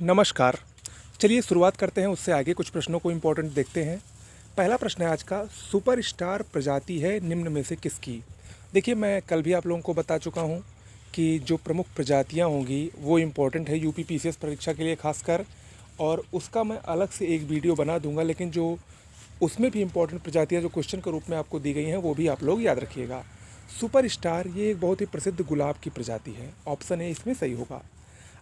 नमस्कार। चलिए शुरुआत करते हैं, उससे आगे कुछ प्रश्नों को इम्पोर्टेंट देखते हैं। पहला प्रश्न है आज का, सुपरस्टार प्रजाति है निम्न में से किसकी? देखिए, मैं कल भी आप लोगों को बता चुका हूँ कि जो प्रमुख प्रजातियाँ होंगी वो इम्पोर्टेंट है यूपी पीसीएस परीक्षा के लिए खासकर, और उसका मैं अलग से एक वीडियो बना दूंगा। लेकिन जो उसमें भी इम्पोर्टेंट प्रजातियाँ जो क्वेश्चन के रूप में आपको दी गई हैं वो भी आप लोग याद रखिएगा। सुपरस्टार ये एक बहुत ही प्रसिद्ध गुलाब की प्रजाति है। ऑप्शन ए इसमें सही होगा।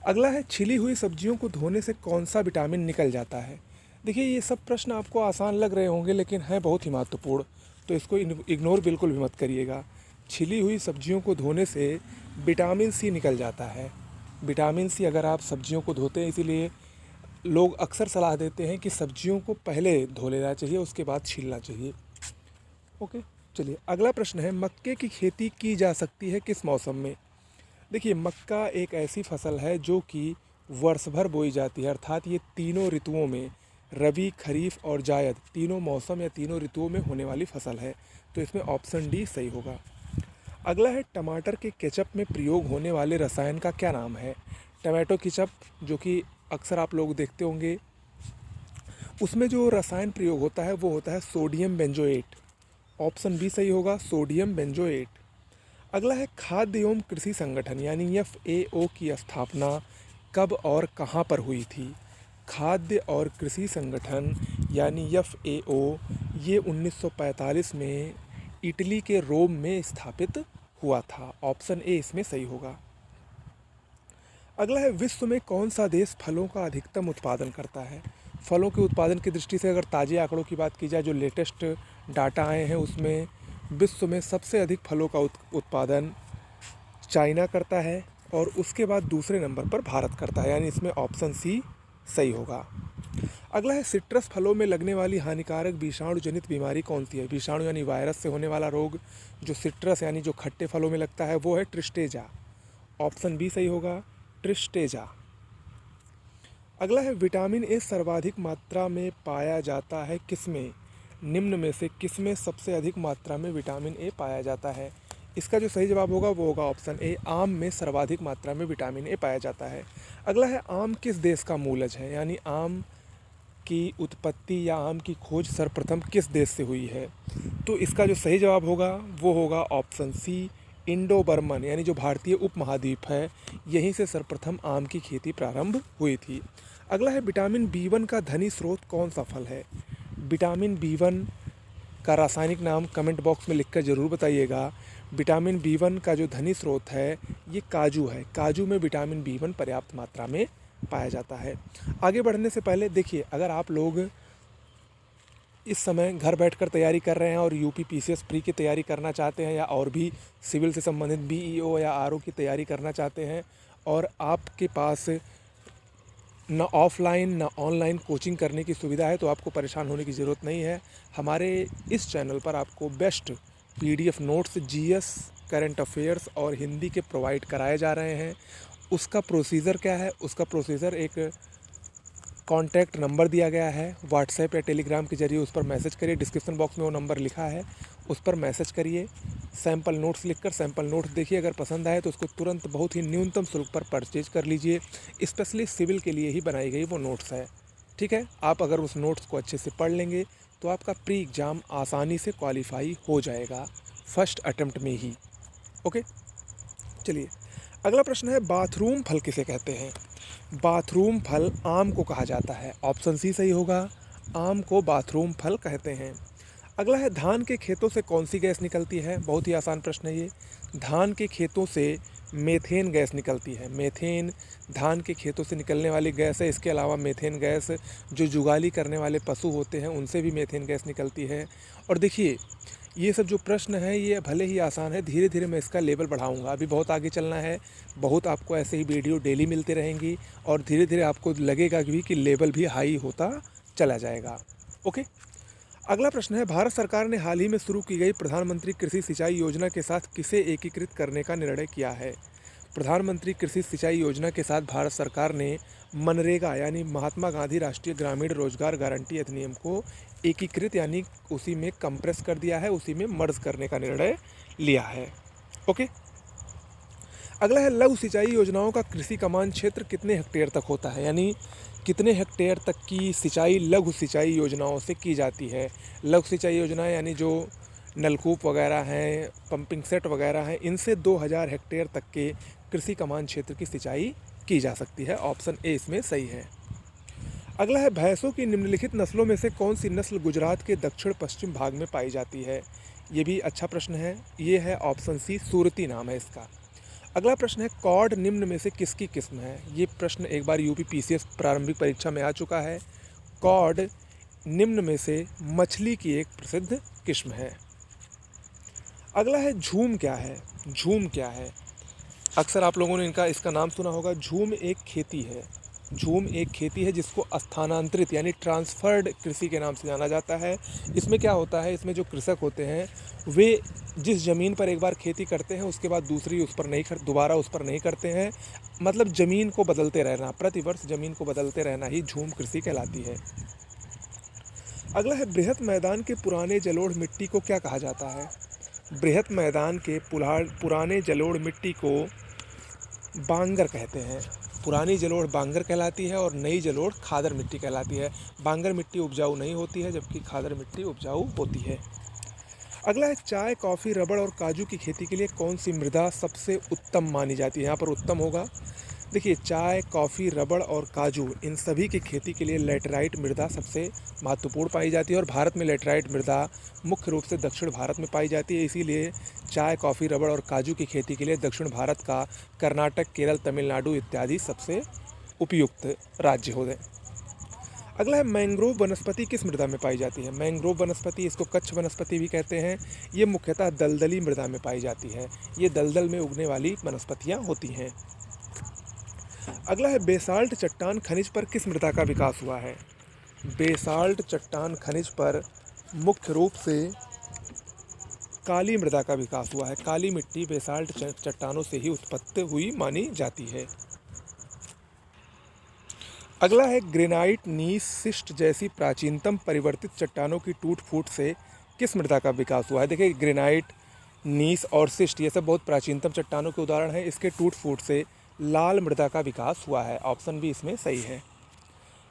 अगला है, छिली हुई सब्जियों को धोने से कौन सा विटामिन निकल जाता है? देखिए, ये सब प्रश्न आपको आसान लग रहे होंगे लेकिन हैं बहुत ही महत्वपूर्ण, तो इसको इग्नोर बिल्कुल भी मत करिएगा। छिली हुई सब्जियों को धोने से विटामिन सी निकल जाता है। विटामिन सी अगर आप सब्जियों को धोते हैं, इसीलिए लोग अक्सर सलाह देते हैं कि सब्जियों को पहले धो लेना चाहिए, उसके बाद छीलना चाहिए। ओके, चलिए अगला प्रश्न है, मक्के की खेती की जा सकती है किस मौसम में? देखिए, मक्का एक ऐसी फसल है जो कि वर्ष भर बोई जाती है, अर्थात ये तीनों ऋतुओं में, रबी, खरीफ और जायद, तीनों मौसम या तीनों ऋतुओं में होने वाली फसल है। तो इसमें ऑप्शन डी सही होगा। अगला है, टमाटर के केचप में प्रयोग होने वाले रसायन का क्या नाम है? टमाटो केचप जो कि अक्सर आप लोग देखते होंगे, उसमें जो रसायन प्रयोग होता है वो होता है सोडियम बेंजोएट। ऑप्शन बी सही होगा, सोडियम बेंजोएट। अगला है, खाद्य एवं कृषि संगठन यानी एफएओ की स्थापना कब और कहाँ पर हुई थी? खाद्य और कृषि संगठन यानी एफएओ ये 1945 में इटली के रोम में स्थापित हुआ था। ऑप्शन ए इसमें सही होगा। अगला है, विश्व में कौन सा देश फलों का अधिकतम उत्पादन करता है? फलों के उत्पादन की दृष्टि से अगर ताज़े आंकड़ों की बात की जाए, जो लेटेस्ट डाटा आए हैं, उसमें विश्व में सबसे अधिक फलों का उत्पादन चाइना करता है और उसके बाद दूसरे नंबर पर भारत करता है, यानी इसमें ऑप्शन सी सही होगा। अगला है, सिट्रस फलों में लगने वाली हानिकारक विषाणु जनित बीमारी कौन सी है? विषाणु यानी वायरस से होने वाला रोग जो सिट्रस यानी जो खट्टे फलों में लगता है वो है ट्रिस्टेजा। ऑप्शन बी सही होगा, ट्रिस्टेजा। अगला है, विटामिन ए सर्वाधिक मात्रा में पाया जाता है किसमें? निम्न में से किसमें सबसे अधिक मात्रा में विटामिन ए पाया जाता है? इसका जो सही जवाब होगा वो होगा ऑप्शन ए, आम में सर्वाधिक मात्रा में विटामिन ए पाया जाता है। अगला है, आम किस देश का मूलज है? यानी आम की उत्पत्ति या आम की खोज सर्वप्रथम किस देश से हुई है? तो इसका जो सही जवाब होगा वो होगा ऑप्शन सी, इंडो बर्मन, यानी जो भारतीय उपमहाद्वीप है, यहीं से सर्वप्रथम आम की खेती प्रारंभ हुई थी। अगला है, विटामिन बी वन का धनी स्रोत कौन सा फल है? विटामिन बी वन का रासायनिक नाम कमेंट बॉक्स में लिखकर ज़रूर बताइएगा। विटामिन बी वन का जो धनी स्रोत है ये काजू है। काजू में विटामिन बी वन पर्याप्त मात्रा में पाया जाता है। आगे बढ़ने से पहले देखिए, अगर आप लोग इस समय घर बैठकर तैयारी कर रहे हैं और यूपी पीसीएस प्री की तैयारी करना चाहते हैं, या और भी सिविल से संबंधित बीईओ या आरओ की तैयारी करना चाहते हैं, और आपके पास ना ऑफ़लाइन ना ऑनलाइन कोचिंग करने की सुविधा है, तो आपको परेशान होने की ज़रूरत नहीं है। हमारे इस चैनल पर आपको best PDF notes, GS, current affairs और हिंदी के प्रोवाइड कराए जा रहे हैं। उसका प्रोसीजर क्या है? उसका प्रोसीजर एक कॉन्टैक्ट नंबर दिया गया है, व्हाट्सएप या टेलीग्राम के जरिए उस पर मैसेज करिए। डिस्क्रिप्शन बॉक्स में वो नंबर लिखा है, उस पर मैसेज करिए। सैम्पल नोट्स लिखकर सैम्पल नोट्स देखिए, अगर पसंद आए तो उसको तुरंत बहुत ही न्यूनतम शुल्क पर परचेज कर लीजिए। स्पेशली सिविल के लिए ही बनाई गई वो नोट्स है, ठीक है। आप अगर उस नोट्स को अच्छे से पढ़ लेंगे तो आपका प्री एग्ज़ाम आसानी से क्वालिफाई हो जाएगा फर्स्ट अटेम्प्ट में ही। ओके, चलिए अगला प्रश्न है, बाथरूम फल किसे कहते हैं? बाथरूम फल आम को कहा जाता है। ऑप्शन सी सही होगा, आम को बाथरूम फल कहते हैं। अगला है, धान के खेतों से कौन सी गैस निकलती है? बहुत ही आसान प्रश्न है ये। धान के खेतों से मेथेन गैस निकलती है। मेथेन धान के खेतों से निकलने वाली गैस है। इसके अलावा मेथेन गैस जो जुगाली करने वाले पशु होते हैं उनसे भी मेथेन गैस निकलती है। और देखिए, ये सब जो प्रश्न है ये भले ही आसान है, धीरे धीरे मैं इसका लेवल बढ़ाऊंगा। अभी बहुत आगे चलना है, बहुत आपको ऐसे ही वीडियो डेली मिलते रहेंगी और धीरे धीरे आपको लगेगा भी कि लेवल भी हाई होता चला जाएगा। ओके, अगला प्रश्न है, भारत सरकार ने हाल ही में शुरू की गई प्रधानमंत्री कृषि सिंचाई योजना के साथ किसे एकीकृत करने का निर्णय किया है? प्रधानमंत्री कृषि सिंचाई योजना के साथ भारत सरकार ने मनरेगा यानी महात्मा गांधी राष्ट्रीय ग्रामीण रोजगार गारंटी अधिनियम को एकीकृत यानी उसी में कंप्रेस कर दिया है, उसी में मर्ज करने का निर्णय लिया है। ओके, अगला है लघु सिंचाई योजनाओं का कृषि कमान क्षेत्र कितने हेक्टेयर तक होता है, यानी कितने हेक्टेयर तक की सिंचाई लघु सिंचाई योजनाओं से की जाती है। लघु सिंचाई योजनाएं यानी जो नलकूप वगैरह हैं, पंपिंग सेट वगैरह हैं, इनसे 2000 हेक्टेयर तक के कृषि कमान क्षेत्र की सिंचाई की जा सकती है। ऑप्शन ए इसमें सही है। अगला है भैंसों की निम्नलिखित नस्लों में से कौन सी नस्ल गुजरात के दक्षिण पश्चिम भाग में पाई जाती है। ये भी अच्छा प्रश्न है। ये है ऑप्शन सी, सूरती नाम है इसका। अगला प्रश्न है कॉर्ड निम्न में से किसकी किस्म है। ये प्रश्न एक बार यूपी पीसीएस प्रारंभिक परीक्षा में आ चुका है। कॉर्ड निम्न में से मछली की एक प्रसिद्ध किस्म है। अगला है झूम क्या है। झूम क्या है, अक्सर आप लोगों ने इसका नाम सुना होगा। झूम एक खेती है। झूम एक खेती है जिसको स्थानांतरित यानी ट्रांसफर्ड कृषि के नाम से जाना जाता है। इसमें क्या होता है, इसमें जो कृषक होते हैं वे जिस ज़मीन पर एक बार खेती करते हैं उसके बाद दूसरी उस पर नहीं दोबारा उस पर नहीं करते हैं। मतलब ज़मीन को बदलते रहना, प्रतिवर्ष ज़मीन को बदलते रहना ही झूम कृषि कहलाती है। अगला है बृहत मैदान के पुराने जलोढ़ मिट्टी को क्या कहा जाता है। बृहत मैदान के पुराने जलोढ़ मिट्टी को बांगर कहते हैं। पुरानी जलोढ़ बांगर कहलाती है और नई जलोढ़ खादर मिट्टी कहलाती है। बांगर मिट्टी उपजाऊ नहीं होती है जबकि खादर मिट्टी उपजाऊ होती है। अगला है चाय, कॉफ़ी, रबड़ और काजू की खेती के लिए कौन सी मृदा सबसे उत्तम मानी जाती है। यहाँ पर उत्तम होगा, देखिए चाय, कॉफ़ी, रबड़ और काजू इन सभी की खेती के लिए लैटेराइट मृदा सबसे महत्वपूर्ण पाई जाती है और भारत में लैटेराइट मृदा मुख्य रूप से दक्षिण भारत में पाई जाती है। इसीलिए चाय, कॉफ़ी, रबड़ और काजू की खेती के लिए दक्षिण भारत का कर्नाटक, केरल, तमिलनाडु इत्यादि सबसे उपयुक्त राज्य हो गए। अगला है मैंग्रोव वनस्पति किस मृदा में पाई जाती है। मैंग्रोव वनस्पति, इसको कच्छ वनस्पति भी कहते हैं, ये मुख्यतः दलदली मृदा में पाई जाती है। ये दलदल में उगने वाली वनस्पतियाँ होती हैं। अगला है बेसाल्ट चट्टान खनिज पर किस मृदा का विकास हुआ है। बेसाल्ट चट्टान खनिज पर मुख्य रूप से काली मृदा का विकास हुआ है। काली मिट्टी बेसाल्ट चट्टानों से ही उत्पत्ति हुई मानी जाती है। अगला है ग्रेनाइट, नीस, शिस्ट जैसी प्राचीनतम परिवर्तित चट्टानों की टूट फूट से किस मृदा का विकास हुआ है। देखिए ग्रेनाइट, नीस और शिस्ट ये सब बहुत प्राचीनतम चट्टानों के उदाहरण हैं। इसके टूट फूट से लाल मृदा का विकास हुआ है। ऑप्शन बी इसमें सही है।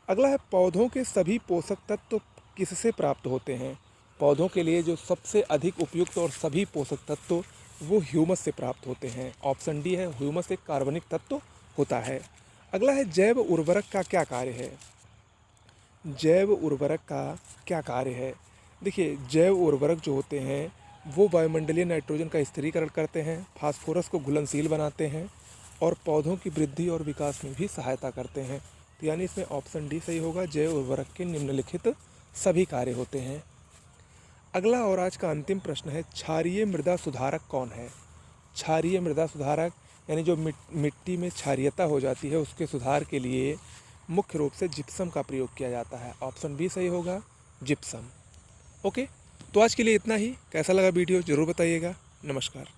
अगला है पौधों के सभी पोषक तत्व किससे प्राप्त होते हैं। पौधों के लिए जो सबसे अधिक उपयुक्त और सभी पोषक तत्व वो ह्यूमस से प्राप्त होते हैं। ऑप्शन डी है, ह्यूमस एक कार्बनिक तत्व होता है। अगला है जैव उर्वरक का क्या कार्य है। जैव उर्वरक का क्या कार्य है। देखिए जैव उर्वरक जो होते हैं वो वायुमंडलीय नाइट्रोजन का स्थिरीकरण करते हैं, फास्फोरस को घुलनशील बनाते हैं और पौधों की वृद्धि और विकास में भी सहायता करते हैं। तो यानी इसमें ऑप्शन डी सही होगा, जैव उर्वरक के निम्नलिखित सभी कार्य होते हैं। अगला और आज का अंतिम प्रश्न है क्षारीय मृदा सुधारक कौन है। क्षारीय मृदा सुधारक यानी जो मिट्टी में क्षारीयता हो जाती है उसके सुधार के लिए मुख्य रूप से जिप्सम का प्रयोग किया जाता है। ऑप्शन बी सही होगा, जिप्सम। ओके, तो आज के लिए इतना ही। कैसा लगा वीडियो ज़रूर बताइएगा। नमस्कार।